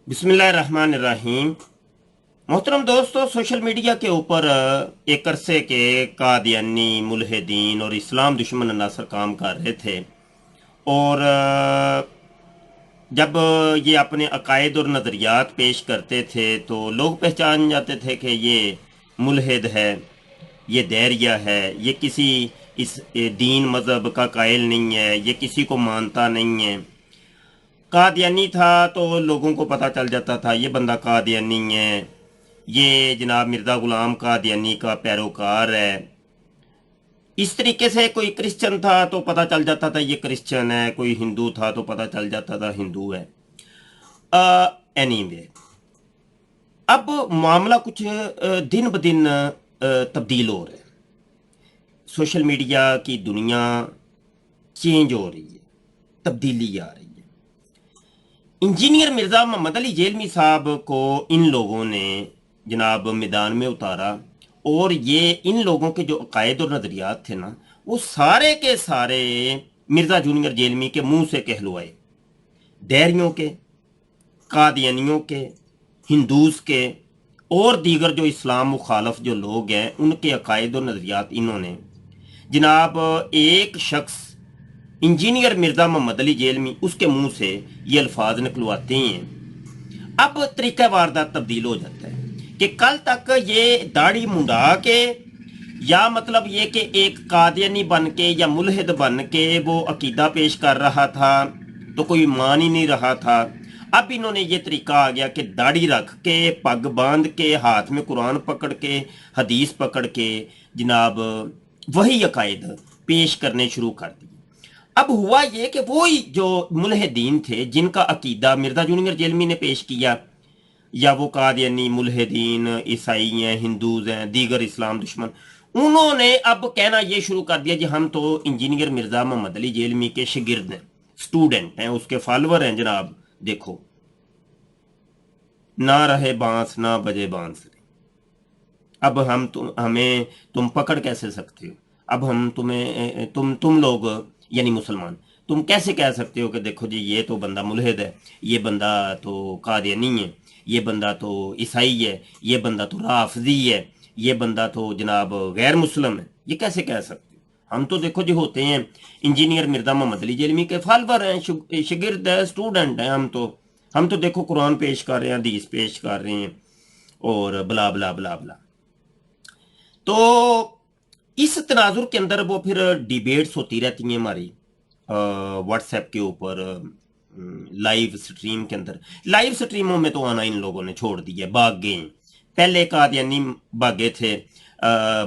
बिस्मिल्लाह रहमान रहीम। मोहतरम दोस्तों, social media के ऊपर एक अरसे के कादियानी मुल्हिदीन और इस्लाम दुश्मन अनासर काम कर रहे थे। और जब ये अपने अकायद और नज़रियात पेश करते थे तो लोग पहचान जाते थे कि ये मुल्हिद है, ये दैरिया है, ये किसी इस दीन मज़हब का कायल नहीं है, ये किसी को मानता नहीं है। कादियानी था तो लोगों को पता चल जाता था ये बंदा कादियानी है, ये जनाब मिर्ज़ा ग़ुलाम कादियानी का पैरोकार है। इस तरीके से कोई क्रिश्चियन था तो पता चल जाता था ये क्रिश्चियन है, कोई हिंदू था तो पता चल जाता था हिंदू है। एनीवे, अब मामला कुछ दिन ब दिन तब्दील हो रहा है। सोशल मीडिया की दुनिया चेंज हो रही है, तब्दीली आ रही है। इंजीनियर मिर्ज़ा मोहम्मद अली जेलमी साहब को इन लोगों ने जनाब मैदान में उतारा और ये इन लोगों के जो अकायद और नज़रियात थे ना, वो सारे के सारे मिर्ज़ा जूनियर जेलमी के मुंह से कहलवाए। दैरियों के, कादियानियों के, हिंदूज के और दीगर जो इस्लाम मुखालफ जो लोग हैं उनके अकायद और नज़रियात इन्होंने जनाब एक शख्स इंजीनियर मिर्ज़ा मोहम्मद अली जेलमी उसके मुंह से ये अल्फाज निकलवाते हैं। अब तरीका वारदात तब्दील हो जाता है कि कल तक ये दाढ़ी मुंडा के या मतलब ये कि एक कादियानी बन के या मुल्हिद बन के वो अकीदा पेश कर रहा था तो कोई मान ही नहीं रहा था। अब इन्होंने ये तरीका आ गया कि दाढ़ी रख के, पग बांध के, हाथ में कुरान पकड़ के, हदीस पकड़ के जनाब वही अकायद पेश करने शुरू कर दिए। अब हुआ ये कि वही जो मुल्हिदीन थे जिनका अकीदा मिर्ज़ा जूनियर जेलमी ने पेश किया, या वो कादियानी मुल्हिदीन ईसाई हैं, हिंदूज हैं, दीगर इस्लाम दुश्मन, उन्होंने अब कहना ये शुरू कर दिया कि हम तो इंजीनियर मिर्ज़ा मोहम्मद अली जेलमी के शागिर्द हैं, स्टूडेंट हैं, उसके फॉलोअर हैं। जनाब देखो, ना रहे बांस ना बजे बांसुरी। अब हमें तुम पकड़ कैसे सकते हो? अब हम तुम्हें तुम लोग यानी मुसलमान, तुम कैसे कह सकते हो कि देखो जी ये तो बंदा मुल्हिद है, ये बंदा तो कादियानी है, ये बंदा तो ईसाई है, ये बंदा तो राफजी है, ये बंदा तो जनाब गैर मुस्लिम है? ये कैसे कह सकते हो? हम तो देखो जी होते हैं इंजीनियर मिर्ज़ा मोहम्मद अली जेलमी के फॉलोअर हैं, शागिर्द है, स्टूडेंट हैं। हम तो देखो कुरान पेश कर रहे हैं, हदीस पेश कर रहे हैं और बला बला बला बला। तो इस तनाजुर के अंदर वो फिर डिबेट्स होती रहती हैं हमारी व्हाट्सएप के ऊपर, लाइव स्ट्रीम के अंदर। लाइव स्ट्रीमों में तो आना इन लोगों ने छोड़ दिया, भाग गए। पहले कादियानी भागे थे,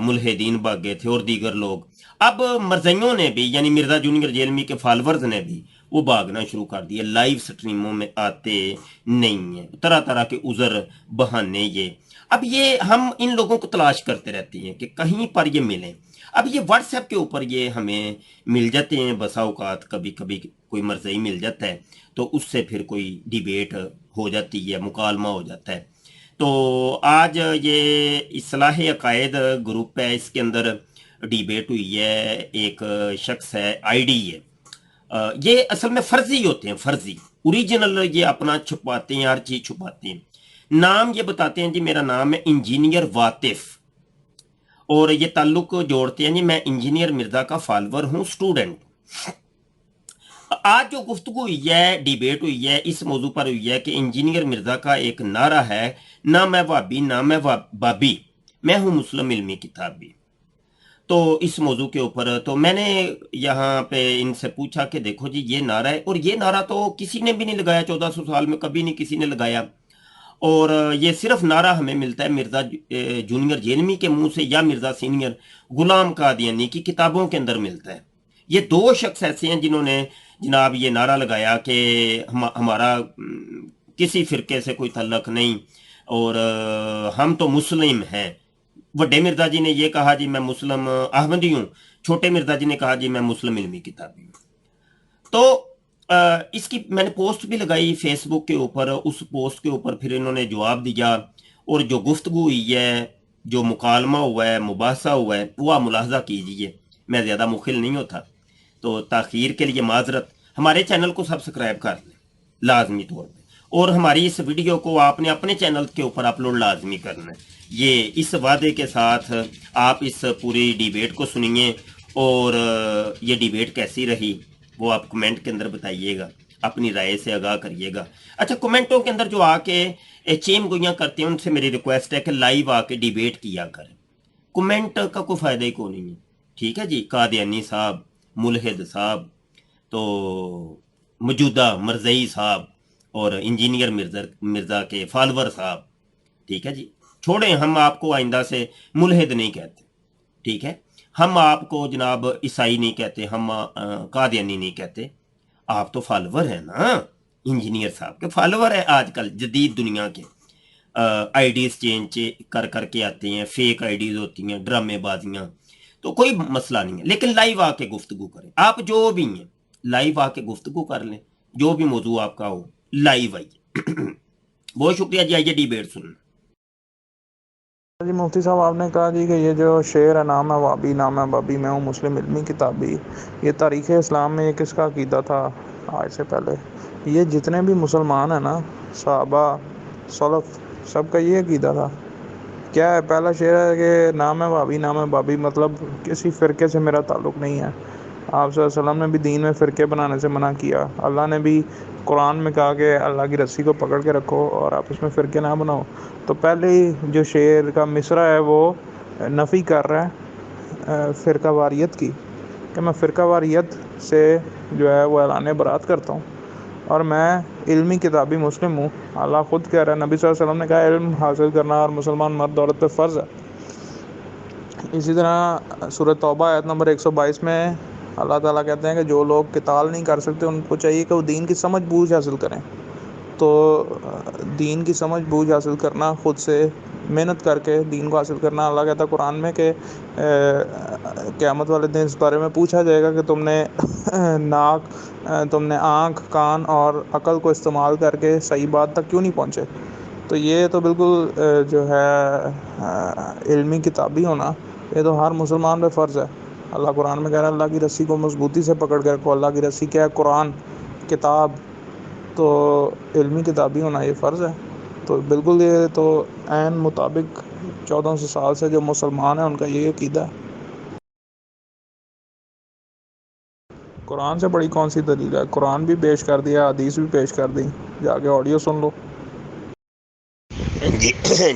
मुल्हिदीन भागे थे और दीगर लोग। अब मरज़इयों ने भी यानी मिर्ज़ा जूनियर जेलमी के फॉलोअर्स ने भी वो भागना शुरू कर दिया, लाइव स्ट्रीमों में आते नहीं हैं, तरह तरह के उज़र बहाने ये। अब ये हम इन लोगों को तलाश करते रहते हैं कि कहीं पर ये मिलें। अब ये व्हाट्सएप के ऊपर ये हमें मिल जाते हैं, बसा औकात कभी कभी कोई मरज़ई मिल जाता है तो उससे फिर कोई डिबेट हो जाती है, मुकालमा हो जाता है। तो आज ये इस्लाह अकायद ग्रुप है, इसके अंदर डिबेट हुई है। एक शख्स है, आईडी है, ये असल में फर्जी होते हैं, फर्जी। ओरिजिनल ये अपना छुपाते हैं, हर चीज़ छुपाते हैं। नाम ये बताते हैं जी मेरा नाम है इंजीनियर वातिफ, और ये ताल्लुक जोड़ते हैं जी मैं इंजीनियर मिर्ज़ा का फॉलोअर हूँ, स्टूडेंट। आज जो गुफ्तगू हुई है, डिबेट हुई है, इस मौजू पर हुई है कि इंजीनियर मिर्ज़ा का एक नारा है, ना मैं वाबी ना मैं बाबी, मैं हूँ मुस्लिम इल्मी किताबी। तो इस मौजू के ऊपर तो मैंने यहाँ पे इनसे पूछा कि देखो जी ये नारा है, और ये नारा तो किसी ने भी नहीं लगाया, 1400 साल में कभी नहीं किसी ने लगाया। और ये सिर्फ नारा हमें मिलता है मिर्ज़ा जूनियर जेलमी के मुंह से या मिर्ज़ा सीनियर गुलाम कादियानी की किताबों के अंदर मिलता है। ये दो शख्स ऐसे हैं जिन्होंने जनाब ये नारा लगाया कि हमारा किसी फ़िरके से कोई तल्लक नहीं, और हम तो मुस्लिम हैं। बड़े मिर्ज़ा जी ने ये कहा जी मैं मुस्लिम अहमदी हूँ, छोटे मिर्ज़ा जी ने कहा जी मैं मुस्लिम इल्मी किताबी हूँ। तो इसकी मैंने पोस्ट भी लगाई फेसबुक के ऊपर, उस पोस्ट के ऊपर फिर इन्होंने जवाब दिया, और जो गुफ्तगू हुई है, जो मुकालमा हुआ है, मुबासा हुआ है, वो आप मुलाहजा कीजिए। मैं ज़्यादा मुखिल नहीं होता, तो ताख़ीर के लिए माजरत। हमारे चैनल को सब्सक्राइब कर लें लाजमी तौर पे, اور ہماری اس ویڈیو کو آپ نے اپنے چینل کے اوپر اپلوڈ لازمی کرنا ہے۔ یہ اس وعدے کے ساتھ آپ اس پوری ڈیبیٹ کو سنیے، اور یہ ڈیبیٹ کیسی رہی وہ آپ کمنٹ کے اندر بتائیے گا، اپنی رائے سے آگاہ کریے گا۔ اچھا، کمنٹوں کے اندر جو آ کے چیم گوئیاں کرتے ہیں ان سے میری ریکویسٹ ہے کہ لائیو آ کے ڈیبیٹ کیا کریں، کمنٹ کا کوئی فائدہ ہی کوئی نہیں ہے، ٹھیک ہے جی۔ قادیانی صاحب، ملحد صاحب، تو موجودہ مرزئی صاحب، اور انجینئر مرزا کے فالور صاحب، ٹھیک ہے جی، چھوڑیں، ہم آپ کو آئندہ سے ملحد نہیں کہتے، ٹھیک ہے، ہم آپ کو جناب عیسائی نہیں کہتے، ہم قادیانی نہیں کہتے، آپ تو فالور ہیں نا، انجینئر صاحب کے فالور ہیں آج کل جدید دنیا کے، آئی ڈیز چینج کر کر کے آتے ہیں، فیک آئی ڈیز ہوتی ہیں، ڈرامے بازیاں، تو کوئی مسئلہ نہیں ہے، لیکن لائیو آ کے گفتگو کریں، آپ جو بھی ہیں لائیو آ کے گفتگو کر لیں، جو بھی موضوع آپ کا ہو لائیو آئیے۔ بہت شکریہ جی، آئیے ڈیبیٹ سنیں۔ جی مفتی صاحب، آپ نے کہا جی کہ یہ جو شعر ہے، نام ہے وابی نام ہے بابی میں ہوں مسلم علمی کتابی، یہ تاریخ اسلام میں یہ کس کا عقیدہ تھا آج سے پہلے؟ یہ جتنے بھی مسلمان ہیں نا، صحابہ، سلف، سب کا یہ عقیدہ تھا۔ کیا ہے؟ پہلا شعر ہے کہ نام ہے وابی نام ہے بابی، مطلب کسی فرقے سے میرا تعلق نہیں ہے۔ آپ صلی اللہ علیہ وسلم نے بھی دین میں فرقے بنانے سے منع کیا، اللہ نے بھی قرآن میں کہا کہ اللہ کی رسی کو پکڑ کے رکھو اور آپ اس میں فرقے نہ بناؤ۔ تو پہلے ہی جو شعر کا مصرع ہے وہ نفی کر رہا ہے فرقہ واریت کی، کہ میں فرقہ واریت سے جو ہے وہ اعلان برات کرتا ہوں، اور میں علمی کتابی مسلم ہوں۔ اللہ خود کہہ رہا ہے، نبی صلی اللہ علیہ وسلم نے کہا علم حاصل کرنا اور مسلمان مرد عورت پہ فرض ہے۔ اسی طرح سورۃ توبہ آیت نمبر 122 میں اللہ تعالیٰ کہتے ہیں کہ جو لوگ قتال نہیں کر سکتے ان کو چاہیے کہ وہ دین کی سمجھ بوجھ حاصل کریں۔ تو دین کی سمجھ بوجھ حاصل کرنا، خود سے محنت کر کے دین کو حاصل کرنا، اللہ کہتا ہے قرآن میں کہ قیامت والے دن اس بارے میں پوچھا جائے گا کہ تم نے آنکھ، کان اور عقل کو استعمال کر کے صحیح بات تک کیوں نہیں پہنچے؟ تو یہ تو بالکل جو ہے علمی کتابی ہونا، یہ تو ہر مسلمان پہ فرض ہے۔ اللہ قرآن میں کہہ رہا ہے اللہ کی رسی کو مضبوطی سے پکڑ کے رکھو۔ اللہ کی رسی کیا ہے؟ قرآن، کتاب۔ تو علمی کتابی ہونا یہ فرض ہے۔ تو بالکل یہ تو عین مطابق 1400 سال سے جو مسلمان ہیں ان کا یہ عقیدہ ہے۔ قرآن سے بڑی کون سی دلیل ہے؟ قرآن بھی پیش کر دیا، حدیث بھی پیش کر دی، جا کے آڈیو سن لو۔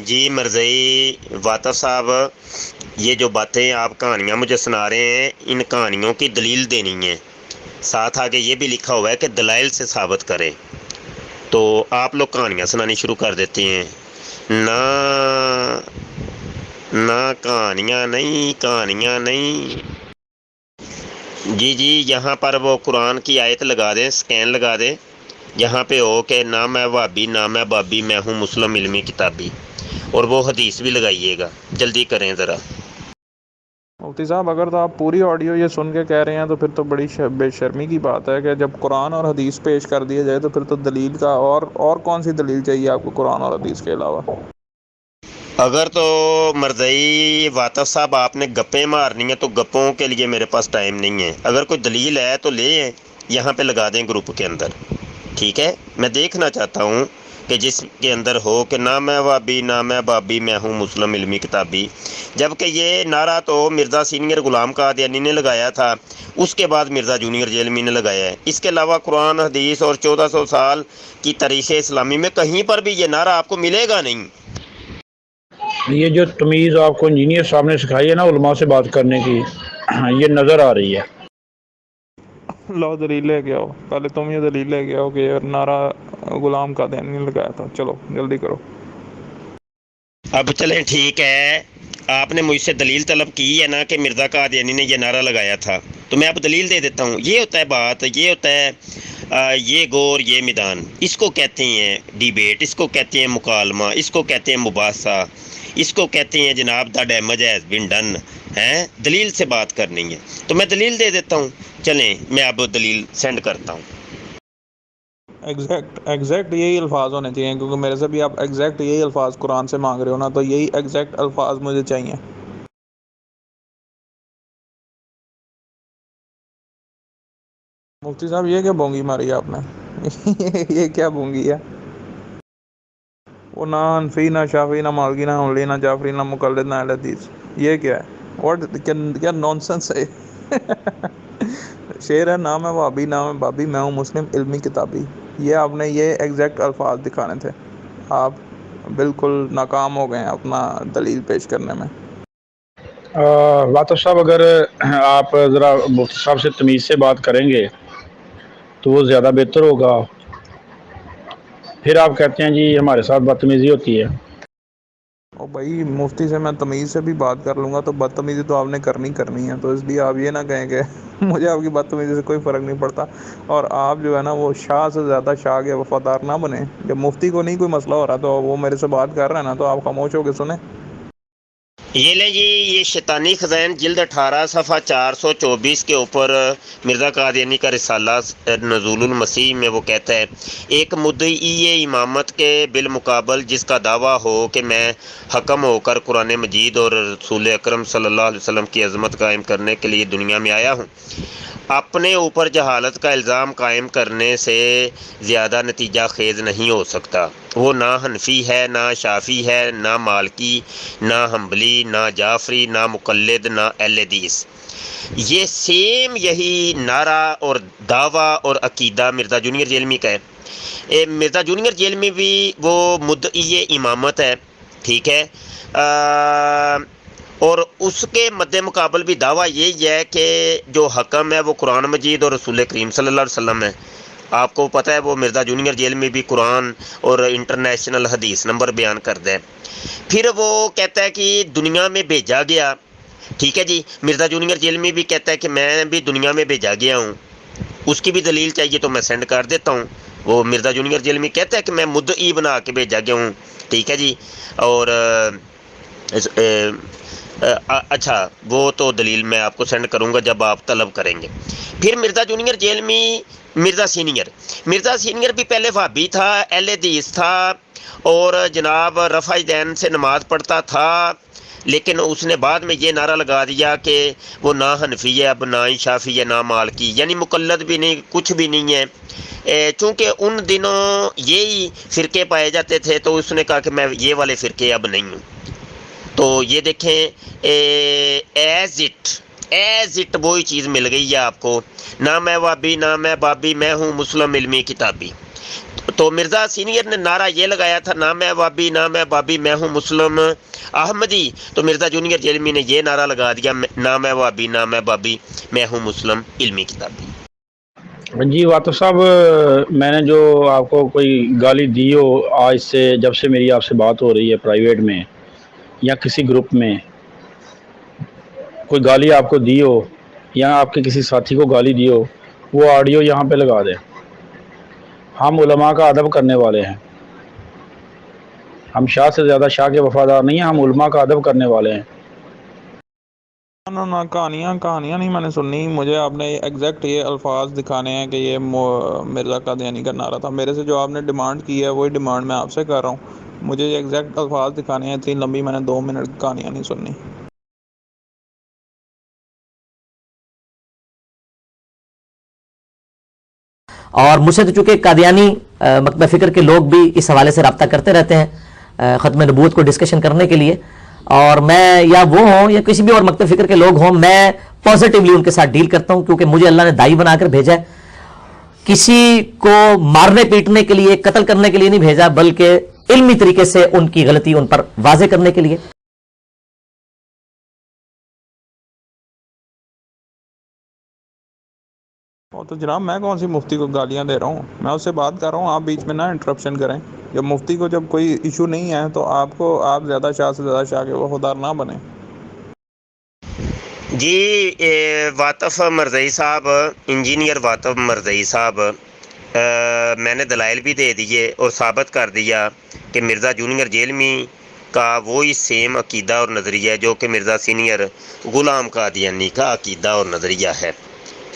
جی مرزئی واطف صاحب، یہ جو باتیں آپ کہانیاں مجھے سنا رہے ہیں، ان کہانیوں کی دلیل دینی ہے، ساتھ آگے یہ بھی لکھا ہوا ہے کہ دلائل سے ثابت کریں، تو آپ لوگ کہانیاں سنانی شروع کر دیتے ہیں۔ نہ کہانیاں نہیں۔ جی یہاں پر وہ قرآن کی آیت لگا دیں، سکین لگا دیں، یہاں پہ ہو کہ نہ میں وابی نہ میں بابی، میں ہوں مسلم علمی کتابی، اور وہ حدیث بھی لگائیے گا، جلدی کریں ذرا۔ مفتی صاحب، اگر تو آپ پوری آڈیو یہ سن کے کہہ رہے ہیں تو پھر تو بڑی بے شرمی کی بات ہے کہ جب قرآن اور حدیث پیش کر دیا جائے تو پھر تو دلیل کا اور کون سی دلیل چاہیے آپ کو قرآن اور حدیث کے علاوہ؟ اگر تو مرزئی واطف صاحب آپ نے گپیں مارنی ہیں تو گپوں کے لیے میرے پاس ٹائم نہیں ہے، اگر کوئی دلیل ہے تو لے آئیں، یہاں پہ لگا دیں گروپ کے اندر، ٹھیک ہے؟ میں دیکھنا چاہتا ہوں کہ جس کے اندر ہو کہ نہ میں وابی نہ میں بابی، میں ہوں مسلم علمی کتابی، جبکہ یہ نعرہ تو مرزا سینئر غلام قادیانی نے لگایا تھا، اس کے بعد مرزا جونیئر جیلمی نے لگایا ہے۔ اس کے علاوہ قرآن، حدیث اور 1400 سال کی تاریخ اسلامی میں کہیں پر بھی یہ نعرہ آپ کو ملے گا نہیں۔ یہ جو تمیز آپ کو انجینئر صاحب نے سکھائی ہے نا علماء سے بات کرنے کی، یہ نظر آ رہی ہے۔ لو دلیل لے کے آؤ، پہلے تم یہ دلیل لے کے آؤ کہ یہ نعرہ غلام قادیانی نے لگایا تھا۔ چلو جلدی کرو۔ اب چلیں ٹھیک ہے، آپ نے مجھ سے دلیل طلب کی ہے نا کہ مرزا قادیانی نے یہ نعرہ لگایا تھا، تو میں اب دلیل دے دیتا ہوں۔ یہ ہوتا ہے بات، یہ ہوتا ہے یہ گور یہ میدان، اس کو کہتے ہیں ڈیبیٹ، اس کو کہتے ہیں مکالمہ، اس کو کہتے ہیں مباحثہ، اس کو کہتے ہیں جناب دا ڈیمیج ہیز بین ڈن ہے، دلیل سے بات کرنی ہے، تو میں دلیل دے دیتا ہوں۔ چلیں میں اب دلیل سینڈ کرتا ہوں۔ ایگزیکٹ یہی الفاظ ہونے چاہیے، کیونکہ میرے سے بھی آپ ایگزیکٹ یہی الفاظ قرآن سے مانگ رہے ہو نا، تو یہی ایگزیکٹ الفاظ مجھے چاہیے۔ مفتی صاحب، یہ کیا بونگی ماری آپ نے؟ یہ کیا بونگی ہے؟ वो ना हनफी ना शाफी ना मालकी ना हम्बली ना जाफरी ना मुकल्लिद ना अहले हदीस, ये क्या है? व्हाट, क्या क्या नॉनसेंस है? शेर है, नाम है वाबी नाम है बाबी मैं हूँ मुस्लिम इल्मी किताबी। ये आपने ये एग्जैक्ट अल्फाज दिखाने थे, आप बिल्कुल नाकाम हो गए हैं अपना दलील पेश करने में। वातफ साहब, अगर आप ज़रा मुफ्ती साहब से तमीज़ से बात करेंगे तो वो ज़्यादा बेहतर होगा। फिर आप कहते हैं जी हमारे साथ बदतमीज़ी होती है। और भाई मुफ्ती से मैं तमीज़ से भी बात कर लूँगा तो बदतमीज़ी तो आपने करनी है, तो इसलिए आप ये ना कहें कि मुझे आपकी बदतमीज़ी से कोई फ़र्क नहीं पड़ता। और आप जो है ना वो शाह से ज़्यादा शाह के वफ़ादार ना बने। जब मुफ्ती को नहीं कोई मसला हो रहा तो वो मेरे से बात कर रहे हैं ना, तो आप खामोश होकर सुने। ये ले जी, ये शैतानी खज़ाइन जिल्द 18 सफ़ा 424 के ऊपर मिर्ज़ा कादियानी का रिसाला नज़ूलुल मसीह में वो कहता है, एक मुद्दई इमामत के बिलमुकाबल जिसका दावा हो कि मैं हकम होकर कुरान मजीद और रसूल अकरम सल्लल्लाहु अलैहि वसल्लम की अज़मत कायम करने के लिए दुनिया में आया हूँ, अपने ऊपर जहालत का इल्ज़ाम कायम करने से ज़्यादा नतीजा खेज़ नहीं हो सकता। वो ना हनफी है, ना शाफ़ी है, ना मालकी, ना हम्बली, ना जाफरी, ना मुकल्लिद, ना अहले हदीस। ये सेम यही नारा और दावा और अकीदा मिर्ज़ा जूनियर जेलमी का है। मिर्ज़ा जूनियर जेलमी भी वो मुद्दई इमामत है, ठीक है। और उसके मद्दे मुकाबल भी दावा यही है कि जो हकम है वो कुरान मजीद और रसूल करीम सल्लल्लाहु अलैहि वसल्लम है। आपको पता है वो मिर्ज़ा जूनियर जेल में भी कुरान और इंटरनेशनल हदीस नंबर बयान करता है। फिर वो कहता है कि दुनिया में भेजा गया, ठीक है जी। मिर्ज़ा जूनियर जेल में भी कहता है कि मैं भी दुनिया में भेजा गया हूँ। उसकी भी दलील चाहिए तो मैं सेंड कर देता हूँ। वो मिर्ज़ा जूनियर जेल में कहता है कि मैं मुद्दई बना के भेजा गया हूँ, ठीक है जी। और अच्छा, वो तो दलील मैं आपको सेंड करूंगा जब आप तलब करेंगे। फिर मिर्ज़ा जूनियर जेल में मिर्ज़ा सीनियर भी पहले वाबी था, अहले हदीस था और जनाब रफ़ा दैन से नमाज़ पढ़ता था, लेकिन उसने बाद में ये नारा लगा दिया कि वो ना हनफी है, अब ना ही शाफ़ी है, ना मालकी, यानी मुकल्लद भी नहीं, कुछ भी नहीं है। चूँकि उन दिनों यही फ़िरके पाए जाते थे तो उसने कहा कि मैं ये वाले फ़िरके अब नहीं हूँ। तो ये देखें, एज इट वही चीज़ मिल गई है आपको। ना मैं वाबी ना मैं बाबी मैं हूँ मुस्लिम इल्मी किताबी। तो मिर्ज़ा सीनियर ने नारा ये लगाया था, ना मैं वाबी ना मैं बाबी मैं हूँ मुस्लिम अहमदी। तो मिर्ज़ा जूनियर जेलमी ने ये नारा लगा दिया, ना मैं वाबी ना मैं बाबी मैं हूँ मुस्लिम इल्मी किताबी। जी वातफ साहब, मैंने जो आपको कोई गाली दी हो आज से, जब से मेरी आपसे बात हो रही है प्राइवेट में या किसी ग्रुप में, कोई गाली आपको दी हो या आपके किसी साथी को गाली दी हो, वो ऑडियो यहाँ पे लगा दें। हम उलमा का अदब करने वाले हैं, हम शाह से ज़्यादा शाह के वफादार नहीं हैं, हम उलमा का अदब करने वाले हैं। ना ना, कहानियाँ नहीं मैंने सुननी। मुझे आपने एग्जैक्ट ये अल्फाज दिखाने हैं कि ये मिर्ज़ा कादियानी का नारा था। मेरे से जो आपने डिमांड की है वही डिमांड मैं आपसे कर रहा हूँ। मुझे ये एग्जैक्ट अल्फाज दिखाने हैं। इतनी लंबी मैंने 2 मिनट की कहानियाँ नहीं सुननी। और मुझसे तो चूंकि कादियानी मकतब फ़िक्र के लोग भी इस हवाले से रब्ता करते रहते हैं ख़त्म नबूवत को डिस्कशन करने के लिए, और मैं या वो हों या किसी भी और मकतब फ़िक्र के लोग हों, मैं पॉजिटिवली उनके साथ डील करता हूं, क्योंकि मुझे अल्लाह ने दाई बनाकर भेजा है। किसी को मारने पीटने के लिए, कत्ल करने के लिए नहीं भेजा, बल्कि इल्मी तरीके से उनकी गलती उन पर वाज़े करने के लिए। तो जनाब मैं कौन सी मुफ्ती को गालियाँ दे रहा हूँ? मैं उससे बात कर रहा हूँ, आप बीच में ना इंटरप्शन करें। जब मुफ्ती को जब कोई इशू नहीं है तो आप ज़्यादा शाह से ज़्यादा शाह के वफादार ना बने। जी वातफ़ मरज़ई साहब, इंजीनियर वातफ़ मरज़ई साहब, मैंने दलाइल भी दे दिए और साबित कर दिया कि मिर्ज़ा जूनियर जेलमी का वही सेम अकीदा और नज़रिया है जो कि मिर्ज़ा सीनियर ग़ुलाम कादियानी का अकीदा और नज़रिया है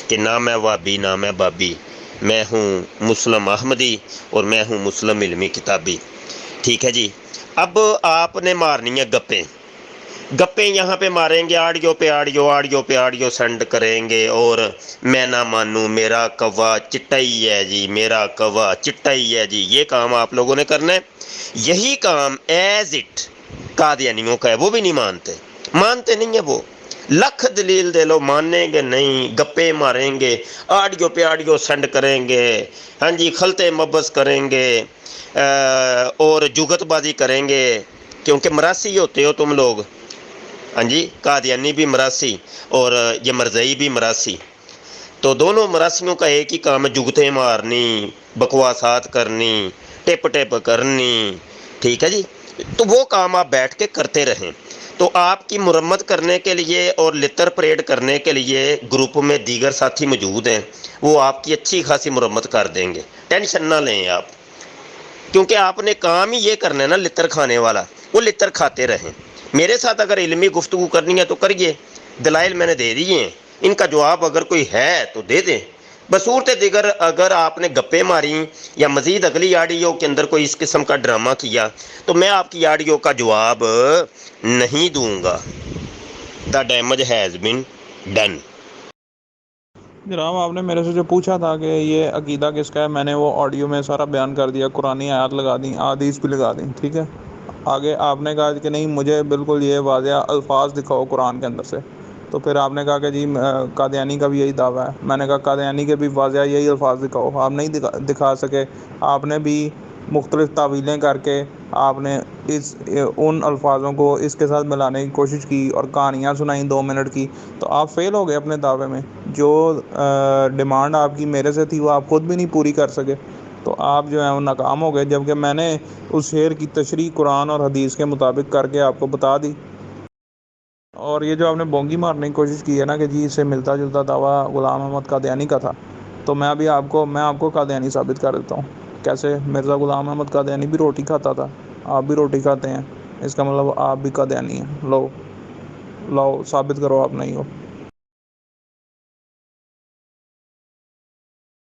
कि ना मैं वाबी ना मैं बाबी, मैं हूँ मुस्लिम अहमदी और मैं हूँ मुस्लिम इल्मी किताबी। ठीक है जी। अब आपने मारनी है गप्पें। گپے یہاں پہ ماریں گے، آڈیو سینڈ کریں گے، اور میں نہ مانوں میرا کوا چٹا ہی ہے جی، میرا کوا چٹا ہی ہے جی، یہ کام آپ لوگوں نے کرنا ہے۔ یہی کام ایز اٹ قادیانیوں کا ہے، وہ بھی نہیں مانتے نہیں ہیں، وہ لکھ دلیل دے لو مانیں گے نہیں، گپے ماریں گے، آڈیو سینڈ کریں گے، ہاں جی، خلطے مبس کریں گے، اور جگت بازی کریں گے، کیونکہ مراسی ہوتے ہو تم لوگ، ہاں جی، قادیانی بھی مراسی اور یہ مرزئی بھی مراسی، تو دونوں مراسیوں کا ایک ہی کام ہے، جگتیں مارنی، بکواسات کرنی، ٹپ کرنی، ٹھیک ہے جی۔ تو وہ کام آپ بیٹھ کے کرتے رہیں، تو آپ کی مرمت کرنے کے لیے اور لتر پریڈ کرنے کے لیے گروپ میں دیگر ساتھی موجود ہیں، وہ آپ کی اچھی خاصی مرمت کر دیں گے، ٹینشن نہ لیں آپ، کیونکہ آپ نے کام ہی یہ کرنا ہے نا، لتر کھانے والا، وہ لتر کھاتے رہیں۔ میرے ساتھ اگر علمی گفتگو کرنی ہے تو کریے، دلائل میں نے دے دیے ہیں، ان کا جواب اگر کوئی ہے تو دے دیں۔ بصورت دیگر اگر آپ نے گپے ماری یا مزید اگلی آڈیو کے اندر کوئی اس قسم کا ڈرامہ کیا تو میں آپ کی آڈیو کا جواب نہیں دوں گا۔ The damage has been done. جناب آپ نے میرے سے جو پوچھا تھا کہ یہ عقیدہ کس کا ہے، میں نے وہ آڈیو میں سارا بیان کر دیا، قرآنی آیات لگا دیں، احادیث بھی لگا دیں، ٹھیک ہے۔ آگے آپ نے کہا کہ نہیں مجھے بالکل یہ واضح الفاظ دکھاؤ قرآن کے اندر سے، تو پھر آپ نے کہا کہ جی قادیانی کا بھی یہی دعویٰ ہے، میں نے کہا قادیانی کے بھی واضح یہی الفاظ دکھاؤ، آپ نہیں دکھا سکے، آپ نے بھی مختلف تعویلیں کر کے آپ نے ان الفاظوں کو اس کے ساتھ ملانے کی کوشش کی اور کہانیاں سنائیں 2 منٹ کی، تو آپ فیل ہو گئے اپنے دعوے میں۔ جو ڈیمانڈ آپ کی میرے سے تھی وہ آپ خود بھی نہیں پوری کر سکے، تو آپ جو ہیں وہ ناکام ہو گئے، جبکہ میں نے اس شعر کی تشریح قرآن اور حدیث کے مطابق کر کے آپ کو بتا دی۔ اور یہ جو آپ نے بونگی مارنے کی کوشش کی ہے نا کہ جی اس سے ملتا جلتا دعویٰ غلام احمد قادیانی کا تھا، تو میں آپ کو قادیانی ثابت کر دیتا ہوں۔ کیسے؟ مرزا غلام احمد قادیانی بھی روٹی کھاتا تھا، آپ بھی روٹی کھاتے ہیں، اس کا مطلب آپ بھی قادیانی ہیں۔ لو ثابت کرو آپ نہیں ہو۔